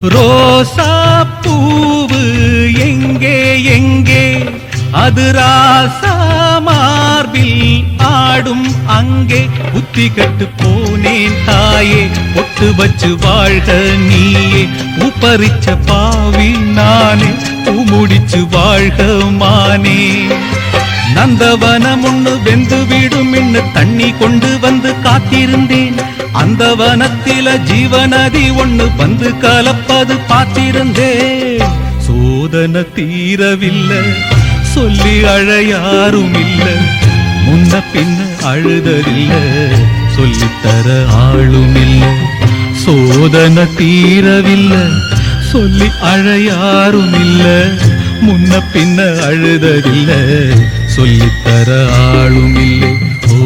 ரோசா பூவு எங்கே எங்கே அது ராசா மார்பில் ஆடும் அங்கே புத்தி கட்டு போனேன் தாயே பொட்டு வச்சு வாழ்க நீயே உப்பரிச்ச பாவி நானே முடிச்சு வாழ்க மானே நந்தவனம் ஒண்ணு வெந்து விடும் இன்னு தண்ணி கொண்டு வந்து காத்திருந்தேன் அந்த வனத்தில ஜீவநதி ஒண்ணு வந்து கலப்பது பார்த்திருந்தேன் சோதனை தீரவில்லை சொல்லி அழ யாரும் இல்ல முன்ன பின்ன அழுதறில்ல சொல்லித்தர ஆளும் இல்ல சோதனை தீரவில்லை சொல்லி அழ யாரும் இல்ல முன்ன பின்ன அழுதறில்ல சொல்லித்தர ஆளும் இல்லை ஓ